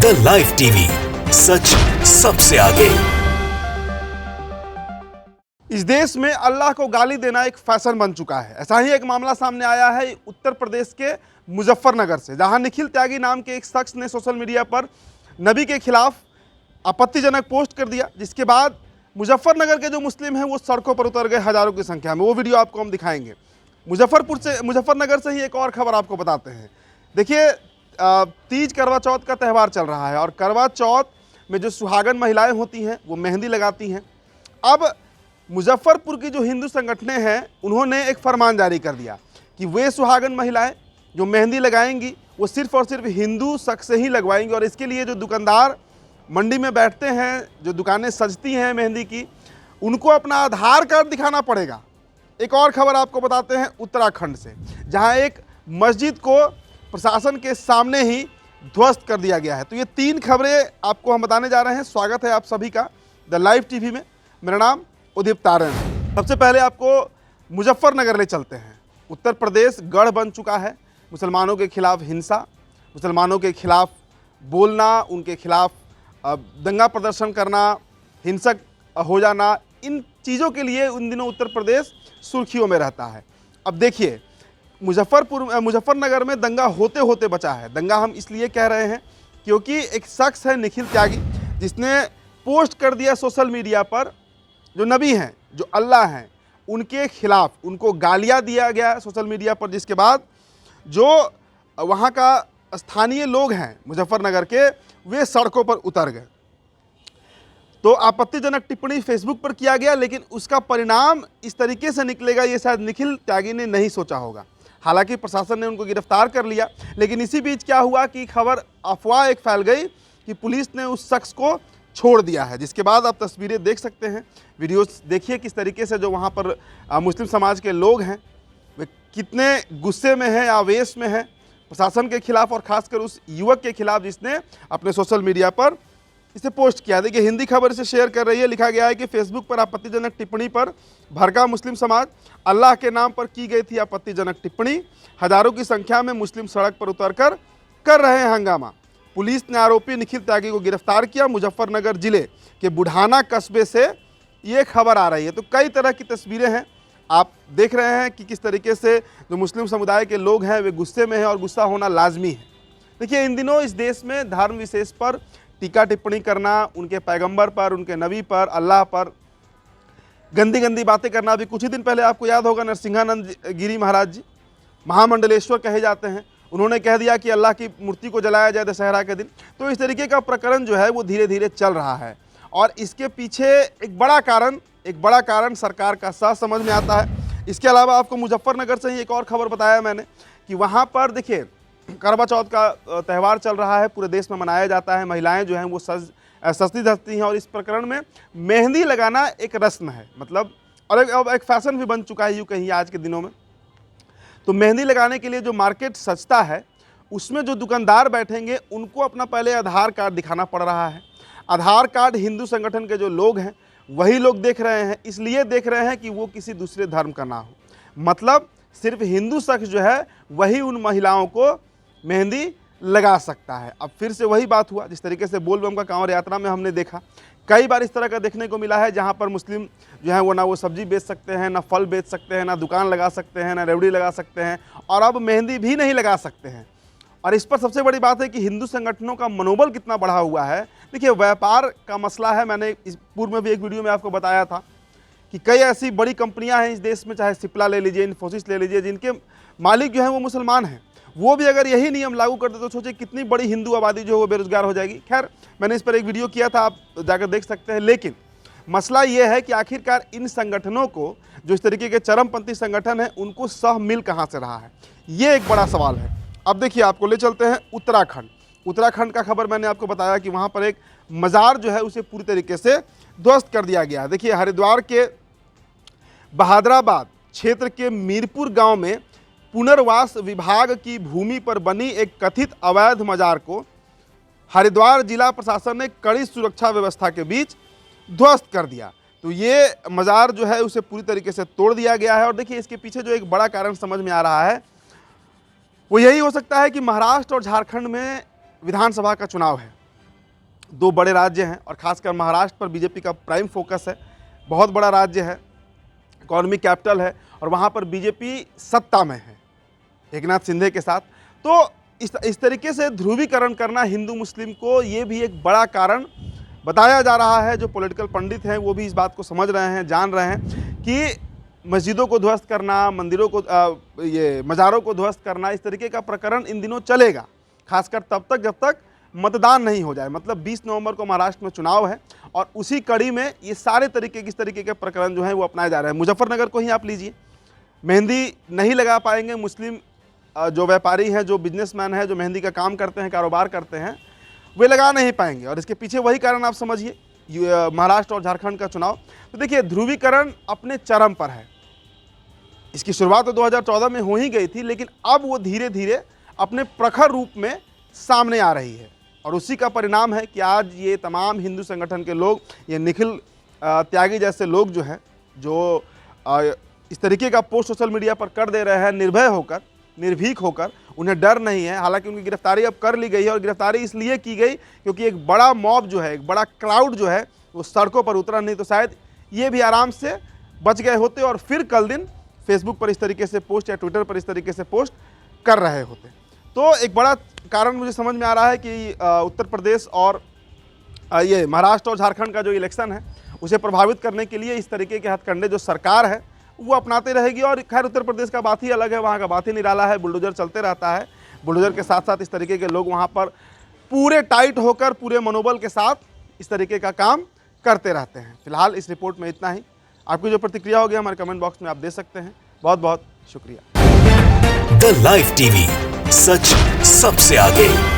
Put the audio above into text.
The live TV, सच सबसे आगे। इस देश में अल्लाह को गाली देना एक फैशन बन चुका है। ऐसा ही एक मामला सामने आया है उत्तर प्रदेश के मुजफ्फरनगर से, जहां निखिल त्यागी नाम के एक शख्स ने सोशल मीडिया पर नबी के खिलाफ आपत्तिजनक पोस्ट कर दिया, जिसके बाद मुजफ्फरनगर के जो मुस्लिम हैं वो सड़कों पर उतर गए हजारों की संख्या में। वो वीडियो आपको हम दिखाएंगे। मुजफ्फरनगर से ही एक और खबर आपको बताते हैं। देखिए, तीज करवा चौथ का त्यौहार चल रहा है और करवा चौथ में जो सुहागन महिलाएं होती हैं वो मेहंदी लगाती हैं। अब मुजफ्फरपुर की जो हिंदू संगठनें हैं उन्होंने एक फरमान जारी कर दिया कि वे सुहागन महिलाएं जो मेहंदी लगाएंगी वो सिर्फ और सिर्फ हिंदू शख्स से ही लगवाएंगी, और इसके लिए जो दुकानदार मंडी में बैठते हैं, जो दुकानें सजती हैं मेहंदी की, उनको अपना आधार कार्ड दिखाना पड़ेगा। एक और खबर आपको बताते हैं उत्तराखंड से, जहां एक मस्जिद को प्रशासन के सामने ही ध्वस्त कर दिया गया है। तो ये तीन खबरें आपको हम बताने जा रहे हैं। स्वागत है आप सभी का द लाइव टीवी में। मेरा नाम उदित तारण है। सबसे पहले आपको मुजफ्फरनगर ले चलते हैं। उत्तर प्रदेश गढ़ बन चुका है मुसलमानों के खिलाफ हिंसा, मुसलमानों के खिलाफ बोलना, उनके खिलाफ दंगा प्रदर्शन करना, हिंसक हो जाना, इन चीज़ों के लिए उन दिनों उत्तर प्रदेश सुर्खियों में रहता है। अब देखिए, मुजफ्फरनगर में दंगा होते होते बचा है। दंगा हम इसलिए कह रहे हैं क्योंकि एक शख्स है निखिल त्यागी, जिसने पोस्ट कर दिया सोशल मीडिया पर जो नबी हैं, जो अल्लाह हैं, उनके खिलाफ उनको गालियां दिया गया सोशल मीडिया पर, जिसके बाद जो वहाँ का स्थानीय लोग हैं मुजफ्फरनगर के, वे सड़कों पर उतर गए। तो आपत्तिजनक टिप्पणी फेसबुक पर किया गया, लेकिन उसका परिणाम इस तरीके से निकलेगा ये शायद निखिल त्यागी ने नहीं सोचा होगा। हालांकि प्रशासन ने उनको गिरफ्तार कर लिया, लेकिन इसी बीच क्या हुआ कि खबर अफवाह एक फैल गई कि पुलिस ने उस शख्स को छोड़ दिया है, जिसके बाद आप तस्वीरें देख सकते हैं। वीडियोस देखिए किस तरीके से जो वहाँ पर मुस्लिम समाज के लोग हैं वे कितने गुस्से में हैं, आवेश में हैं प्रशासन के खिलाफ, और खासकर उस युवक के खिलाफ जिसने अपने सोशल मीडिया पर इसे पोस्ट किया। देखिए, हिंदी खबर इसे शेयर कर रही है। लिखा गया है कि फेसबुक पर आपत्तिजनक टिप्पणी पर भड़का मुस्लिम समाज, अल्लाह के नाम पर की गई थी आपत्तिजनक टिप्पणी, हजारों की संख्या में मुस्लिम सड़क पर उतरकर कर रहे हैं हंगामा। पुलिस ने आरोपी निखिल त्यागी को गिरफ्तार किया। मुजफ्फरनगर जिले के बुढ़ाना कस्बे से ये खबर आ रही है। तो कई तरह की तस्वीरें हैं, आप देख रहे हैं कि किस तरीके से जो मुस्लिम समुदाय के लोग हैं वे गुस्से में हैं, और गुस्सा होना लाजमी है। देखिए, इन दिनों इस देश में धर्म विशेष पर टीका टिप्पणी करना, उनके पैगंबर पर, उनके नबी पर, अल्लाह पर गंदी गंदी बातें करना। अभी कुछ ही दिन पहले आपको याद होगा नरसिंहानंद गिरी महाराज जी महामंडलेश्वर कहे जाते हैं, उन्होंने कह दिया कि अल्लाह की मूर्ति को जलाया जाए दशहरा के दिन। तो इस तरीके का प्रकरण जो है वो धीरे धीरे चल रहा है, और इसके पीछे एक बड़ा कारण सरकार का साथ समझ में आता है। इसके अलावा आपको मुजफ्फरनगर से ही एक और खबर बताया मैंने कि वहाँ पर देखिए करवा चौथ का त्यौहार चल रहा है, पूरे देश में मनाया जाता है। महिलाएं जो हैं वो सजती धजती हैं, और इस प्रकरण में मेहंदी लगाना एक रस्म है, मतलब, और अब एक फैशन भी बन चुका है यूँ कहीं आज के दिनों में। तो मेहंदी लगाने के लिए जो मार्केट सजता है उसमें जो दुकानदार बैठेंगे उनको अपना पहले आधार कार्ड दिखाना पड़ रहा है। आधार कार्ड हिंदू संगठन के जो लोग हैं वही लोग देख रहे हैं, इसलिए देख रहे हैं कि वो किसी दूसरे धर्म का ना हो, मतलब सिर्फ हिंदू शख्स जो है वही उन महिलाओं को मेहंदी लगा सकता है। अब फिर से वही बात हुआ जिस तरीके से बोल बम का कांवड़ यात्रा में हमने देखा, कई बार इस तरह का देखने को मिला है, जहाँ पर मुस्लिम जो है वो ना वो सब्जी बेच सकते हैं, ना फल बेच सकते हैं, ना दुकान लगा सकते हैं, ना रेवड़ी लगा सकते हैं, और अब मेहंदी भी नहीं लगा सकते हैं। और इस पर सबसे बड़ी बात है कि हिंदू संगठनों का मनोबल कितना बढ़ा हुआ है। देखिए, व्यापार का मसला है। मैंने इस पूर्व में भी एक वीडियो में आपको बताया था कि कई ऐसी बड़ी कंपनियां हैं इस देश में, चाहे सिप्ला ले लीजिए, इन्फोसिस ले लीजिए, जिनके मालिक जो हैं वो मुसलमान हैं। वो भी अगर यही नियम लागू करते तो सोचिए कितनी बड़ी हिंदू आबादी जो है वो बेरोजगार हो जाएगी। खैर, मैंने इस पर एक वीडियो किया था, आप जाकर देख सकते हैं। लेकिन मसला ये है कि आखिरकार इन संगठनों को, जो इस तरीके के चरमपंथी संगठन हैं, उनको सह मिल कहाँ से रहा है, ये एक बड़ा सवाल है। अब देखिए, आपको ले चलते हैं उत्तराखंड का खबर मैंने आपको बताया कि वहाँ पर एक मज़ार जो है उसे पूरी तरीके से ध्वस्त कर दिया गया। देखिए, हरिद्वार के बहादुराबाद क्षेत्र के मीरपुर गांव में पुनर्वास विभाग की भूमि पर बनी एक कथित अवैध मजार को हरिद्वार जिला प्रशासन ने कड़ी सुरक्षा व्यवस्था के बीच ध्वस्त कर दिया। तो ये मजार जो है उसे पूरी तरीके से तोड़ दिया गया है। और देखिए, इसके पीछे जो एक बड़ा कारण समझ में आ रहा है वो यही हो सकता है कि महाराष्ट्र और झारखंड में विधानसभा का चुनाव है, दो बड़े राज्य हैं और खासकर महाराष्ट्र पर बीजेपी का प्राइम फोकस है। बहुत बड़ा राज्य है, इकॉनॉमिक कैपिटल है और वहाँ पर बीजेपी सत्ता में है एकनाथ शिंदे के साथ। तो इस तरीके से ध्रुवीकरण करना हिंदू मुस्लिम को, ये भी एक बड़ा कारण बताया जा रहा है। जो पॉलिटिकल पंडित हैं वो भी इस बात को समझ रहे हैं, जान रहे हैं कि मस्जिदों को ध्वस्त करना, मंदिरों को ये मज़ारों को ध्वस्त करना, इस तरीके का प्रकरण इन दिनों चलेगा, खासकर तब तक जब तक मतदान नहीं हो जाए। मतलब 20 नवंबर को महाराष्ट्र में चुनाव है और उसी कड़ी में ये सारे इस तरीके के प्रकरण जो हैं वो अपनाए जा रहे हैं। मुजफ्फरनगर को ही आप लीजिए, मेहंदी नहीं लगा पाएंगे मुस्लिम जो व्यापारी हैं, जो बिजनेसमैन हैं, जो मेहंदी का काम करते हैं, कारोबार करते हैं, वे लगा नहीं पाएंगे। और इसके पीछे वही कारण आप समझिए, महाराष्ट्र और झारखंड का चुनाव। तो देखिए, ध्रुवीकरण अपने चरम पर है। इसकी शुरुआत तो 2014 में हो ही गई थी, लेकिन अब वो धीरे धीरे अपने प्रखर रूप में सामने आ रही है और उसी का परिणाम है कि आज ये तमाम हिंदू संगठन के लोग, ये निखिल त्यागी जैसे लोग जो हैं, जो इस तरीके का पोस्ट सोशल मीडिया पर कर दे रहे हैं, निर्भय होकर, निर्भीक होकर, उन्हें डर नहीं है। हालांकि उनकी गिरफ्तारी अब कर ली गई है और गिरफ्तारी इसलिए की गई क्योंकि एक बड़ा मॉब जो है, एक बड़ा क्राउड जो है वो सड़कों पर उतरा, नहीं तो शायद ये भी आराम से बच गए होते और फिर कल दिन फेसबुक पर इस तरीके से पोस्ट या ट्विटर पर इस तरीके से पोस्ट कर रहे होते। तो एक बड़ा कारण मुझे समझ में आ रहा है कि उत्तर प्रदेश और ये महाराष्ट्र और झारखंड का जो इलेक्शन है उसे प्रभावित करने के लिए इस तरीके के हथकंडे जो सरकार है वो अपनाते रहेगी। और खैर उत्तर प्रदेश का बात ही अलग है, वहाँ का बात ही निराला है, बुलडोजर चलते रहता है। बुलडोजर के साथ साथ इस तरीके के लोग वहाँ पर पूरे टाइट होकर, पूरे मनोबल के साथ इस तरीके का काम करते रहते हैं। फिलहाल इस रिपोर्ट में इतना ही। आपकी जो प्रतिक्रिया होगी हमारे कमेंट बॉक्स में आप दे सकते हैं। बहुत बहुत शुक्रिया। द लाइव टीवी, सच सबसे आगे।